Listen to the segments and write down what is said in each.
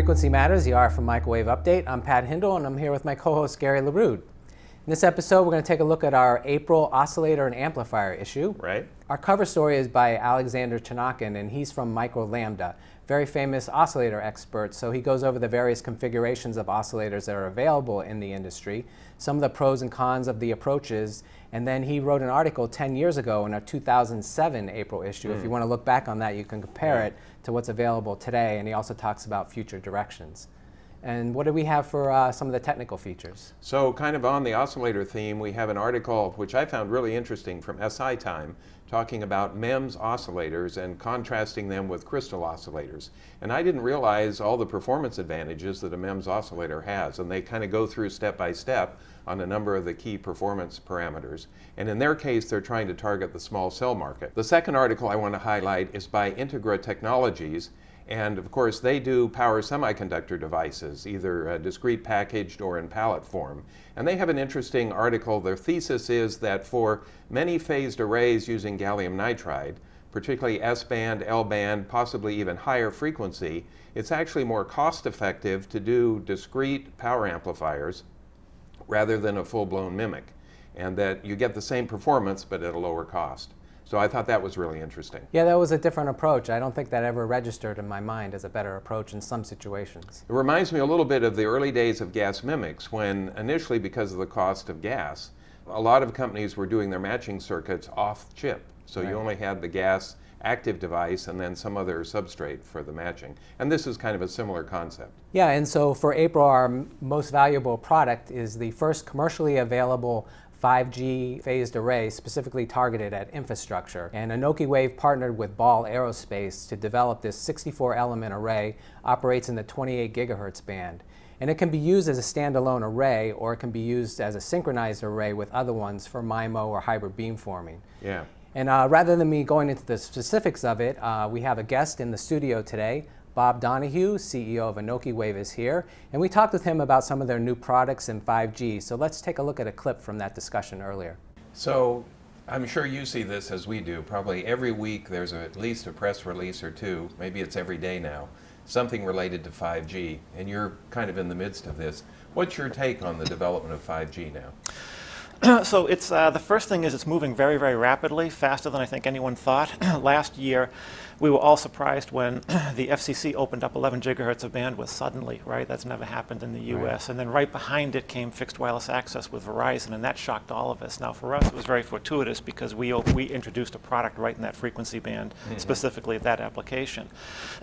Frequency Matters, the RF and Microwave Update. I'm Pat Hindle, and I'm here with my co-host Gary Lerude. In this episode, we're going to take a look at our April Oscillator and Amplifier issue. Right. Our cover story is by Alexander Chinakin, and he's from Micro Lambda, very famous oscillator expert. So he goes over the various configurations of oscillators that are available in the industry, some of the pros and cons of the approaches, and then he wrote an article 10 years ago in our 2007 April issue. If you want to look back on that, you can compare it to what's available today, and he also talks about future directions. And what do we have for some of the technical features? So kind of on the oscillator theme, we have an article which I found really interesting from SI Time talking about MEMS oscillators and contrasting them with crystal oscillators. And I didn't realize all the performance advantages that a MEMS oscillator has, and they kind of go through step by step on a number of the key performance parameters. And in their case, they're trying to target the small cell market. The second article I want to highlight is by Integra Technologies. And of course, they do power semiconductor devices, either discrete packaged or in pallet form. And they have an interesting article. Their thesis is that for many phased arrays using gallium nitride, particularly S-band, L-band, possibly even higher frequency, it's actually more cost-effective to do discrete power amplifiers rather than a full-blown mimic, and that you get the same performance but at a lower cost. So I thought that was really interesting. Yeah, that was a different approach. I don't think that ever registered in my mind as a better approach in some situations. It reminds me a little bit of the early days of gas mimics, when initially, because of the cost of gas, a lot of companies were doing their matching circuits off chip. So you only had the gas active device and then some other substrate for the matching. And this is kind of a similar concept. Yeah, and so for April, our most valuable product is the first commercially available 5G phased array specifically targeted at infrastructure. And Anokiwave partnered with Ball Aerospace to develop this 64-element array, operates in the 28 gigahertz band. And it can be used as a standalone array, or it can be used as a synchronized array with other ones for MIMO or hybrid beamforming. Yeah. And rather than me going into the specifics of it, we have a guest in the studio today. Bob Donahue, CEO of Anokiwave, is here, and we talked with him about some of their new products in 5G. So let's take a look at a clip from that discussion earlier. So I'm sure you see this as we do. Probably every week there's at least a press release or two, maybe it's every day now, something related to 5G, and you're kind of in the midst of this. What's your take on the development of 5G now? So it's the first thing is it's moving very, very rapidly, faster than I think anyone thought. Last year, we were all surprised when the FCC opened up 11 gigahertz of bandwidth suddenly, right? That's never happened in the US. Right. And then right behind it came fixed wireless access with Verizon, and that shocked all of us. Now, for us, it was very fortuitous because we introduced a product right in that frequency band, specifically that application.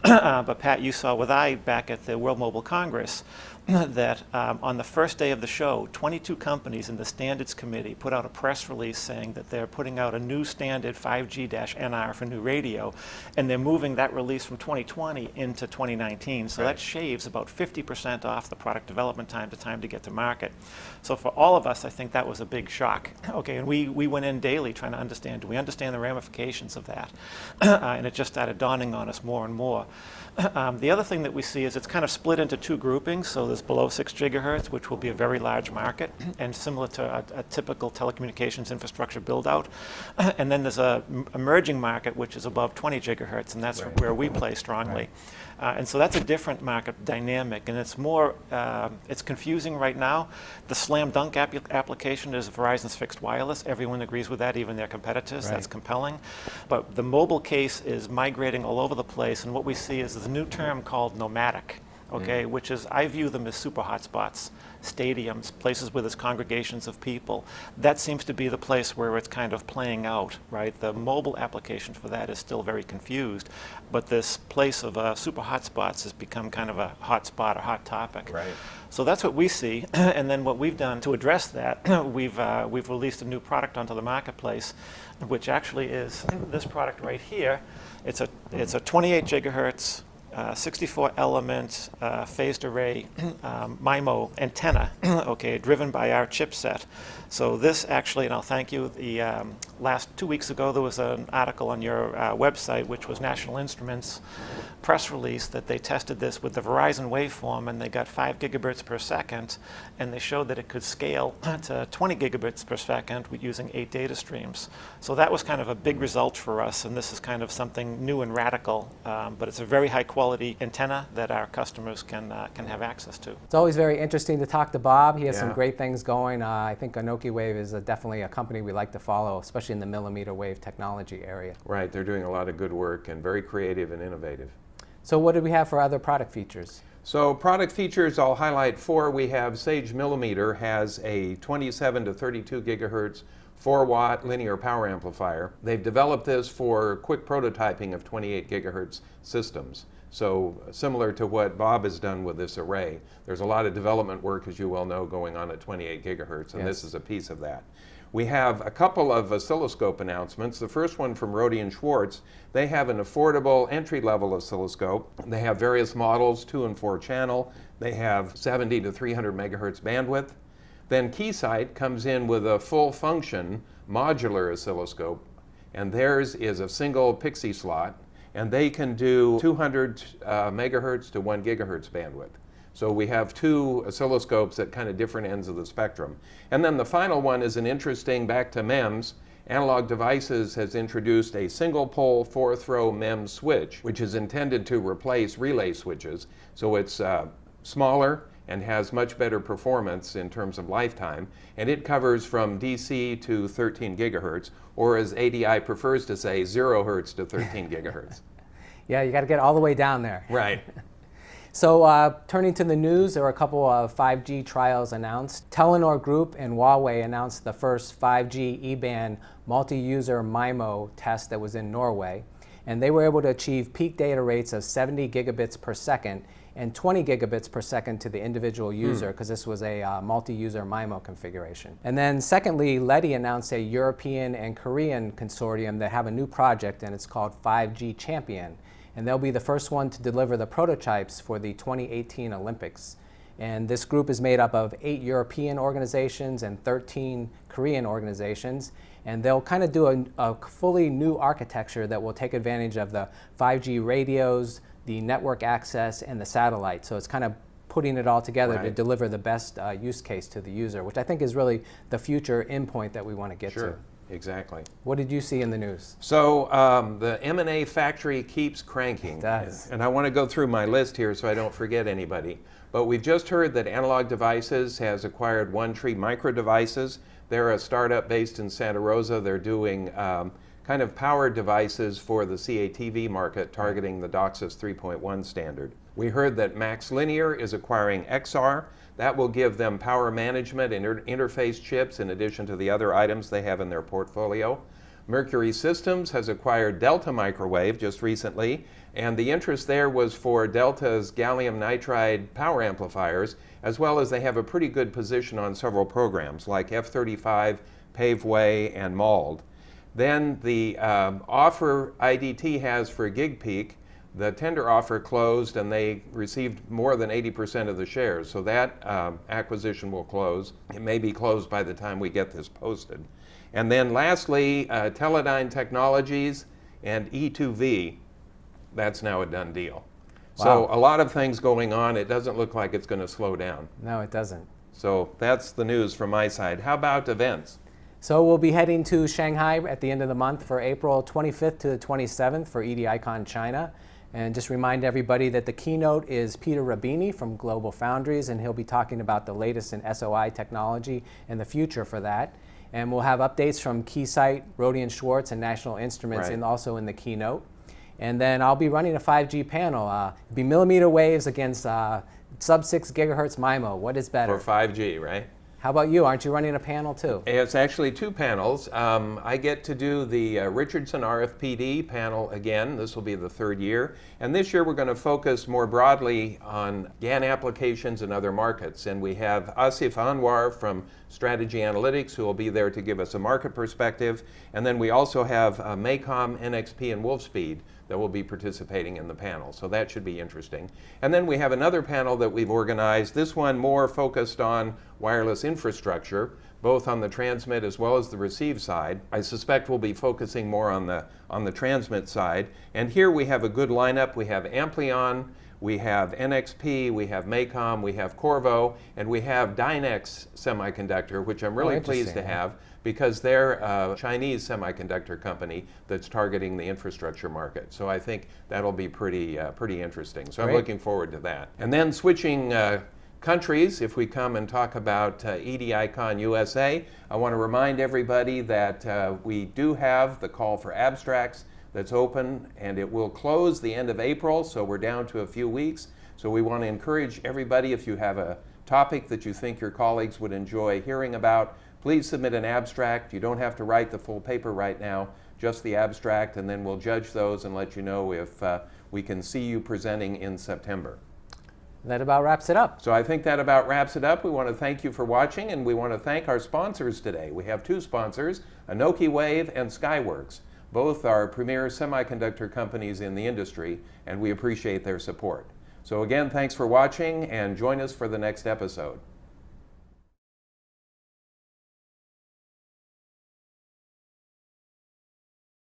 But Pat, you saw with I back at the World Mobile Congress that on the first day of the show, 22 companies in the Standards Committee put out a press release saying that they're putting out a new standard 5G-NR for new radio, and they're moving that release from 2020 into 2019. So that shaves about 50% off the product development time to get to market. So for all of us, I think that was a big shock. Okay, and we went in daily trying to understand, do we understand the ramifications of that? And it just started dawning on us more and more. The other thing that we see is it's kind of split into two groupings. So there's below 6 gigahertz, which will be a very large market, and similar to a typical telecommunications infrastructure build-out. And then there's an emerging market, which is above 20 gigahertz, and that's where we play strongly. And so that's a different market dynamic, and it's more, it's confusing right now. The slam dunk application is Verizon's fixed wireless. Everyone agrees with that, even their competitors. That's compelling. But the mobile case is migrating all over the place, and what we see is a new term called nomadic. Okay, which is, I view them as super hotspots, stadiums, places where there's congregations of people. That seems to be the place where it's kind of playing out, right? The mobile application for that is still very confused, but this place of super hotspots has become kind of a hotspot, a hot topic. Right. So that's what we see, and then what we've done to address that, we've released a new product onto the marketplace, which actually is this product right here. It's a 28 gigahertz 64-element phased array MIMO antenna, okay, driven by our chipset. So this actually, and I'll thank you, the last 2 weeks ago there was an article on your website, which was National Instruments press release, that they tested this with the Verizon waveform, and they got 5 gigabits per second, and they showed that it could scale to 20 gigabits per second with using 8 data streams. So that was kind of a big result for us, and this is kind of something new and radical, but it's a very high quality quality antenna that our customers can have access to. It's always very interesting to talk to Bob. He has some Yeah. great things going. I think Anokiwave is definitely a company we like to follow, especially in the millimeter wave technology area. Right, they're doing a lot of good work and very creative and innovative. So what do we have for other product features? So product features, I'll highlight 4. We have Sage Millimeter has a 27 to 32 gigahertz 4-watt linear power amplifier. They've developed this for quick prototyping of 28 gigahertz systems. So similar to what Bob has done with this array. There's a lot of development work, as you well know, going on at 28 gigahertz, and Yes. this is a piece of that. We have a couple of oscilloscope announcements. The first one from Rohde & Schwarz. They have an affordable entry-level oscilloscope. They have various models, 2 and 4 channel. They have 70 to 300 megahertz bandwidth. Then Keysight comes in with a full function modular oscilloscope, and theirs is a single pixie slot, and they can do 200 megahertz to 1 gigahertz bandwidth. So we have 2 oscilloscopes at kind of different ends of the spectrum. And then the final one is an interesting, back to MEMS. Analog Devices has introduced a single pole 4-throw MEMS switch, which is intended to replace relay switches. So it's smaller and has much better performance in terms of lifetime. And it covers from DC to 13 gigahertz, or as ADI prefers to say, 0 hertz to 13 gigahertz. Yeah, you got to get all the way down there. Right. So turning to the news, there were a couple of 5G trials announced. Telenor Group and Huawei announced the first 5G E-band multi-user MIMO test that was in Norway. And they were able to achieve peak data rates of 70 gigabits per second and 20 gigabits per second to the individual user, because this was a multi-user MIMO configuration. And then secondly, Leti announced a European and Korean consortium that have a new project, and it's called 5G Champion. And they'll be the first one to deliver the prototypes for the 2018 Olympics. And this group is made up of 8 European organizations and 13 Korean organizations. And they'll kind of do a fully new architecture that will take advantage of the 5G radios, the network access, and the satellite. So it's kind of putting it all together to Right. deliver the best use case to the user, which I think is really the future endpoint that we want to get to. Sure, exactly. What did you see in the news? So the M&A factory keeps cranking. It does. And I want to go through my list here so I don't forget anybody. But we've just heard that Analog Devices has acquired One Tree Micro Devices. They're a startup based in Santa Rosa. They're doing kind of power devices for the CATV market, targeting the DOCSIS 3.1 standard. We heard that MaxLinear is acquiring XR. That will give them power management and interface chips in addition to the other items they have in their portfolio. Mercury Systems has acquired Delta Microwave just recently, and the interest there was for Delta's gallium nitride power amplifiers, as well as they have a pretty good position on several programs like F-35, Paveway, and MALD. Then the offer IDT has for GigPeak, the tender offer closed and they received more than 80% of the shares. So that acquisition will close. It may be closed by the time we get this posted. And then lastly, Teledyne Technologies and E2V, that's now a done deal. Wow. So a lot of things going on. It doesn't look like it's going to slow down. No, it doesn't. So that's the news from my side. How about events? So we'll be heading to Shanghai at the end of the month for April 25th to the 27th for EDI CON China. And just remind everybody that the keynote is Peter Rabini from Global Foundries, and he'll be talking about the latest in SOI technology and the future for that. And we'll have updates from Keysight, Rohde & Schwarz, and National Instruments, Right. and also in the keynote. And then I'll be running a 5G panel. It'll be millimeter waves against sub-6 gigahertz MIMO. What is better? For 5G, right? How about you? Aren't you running a panel too? It's actually 2 panels. I get to do the Richardson RFPD panel again. This will be the 3rd year. And this year we're going to focus more broadly on GaN applications and other markets. And we have Asif Anwar from Strategy Analytics who will be there to give us a market perspective. And then we also have Maycom, NXP, and Wolfspeed that will be participating in the panel. So that should be interesting. And then we have another panel that we've organized, this one more focused on wireless infrastructure, both on the transmit as well as the receive side. I suspect we'll be focusing more on the transmit side. And here we have a good lineup. We have Amplion, We have NXP, we have MACOM, we have Qorvo, and we have Dynex Semiconductor, which I'm really pleased to have because they're a Chinese semiconductor company that's targeting the infrastructure market. So I think that'll be pretty interesting. So I'm looking forward to that. And then switching countries, if we come and talk about EDI CON USA, I want to remind everybody that we do have the call for abstracts that's open, and it will close the end of April, so we're down to a few weeks. So we want to encourage everybody, if you have a topic that you think your colleagues would enjoy hearing about, please submit an abstract. You don't have to write the full paper right now, just the abstract, and then we'll judge those and let you know if we can see you presenting in September. That about wraps it up. So I think that about wraps it up. We want to thank you for watching, and we want to thank our sponsors today. We have two sponsors, Anokiwave and Skyworks. Both are premier semiconductor companies in the industry, and we appreciate their support. So again, thanks for watching, and join us for the next episode.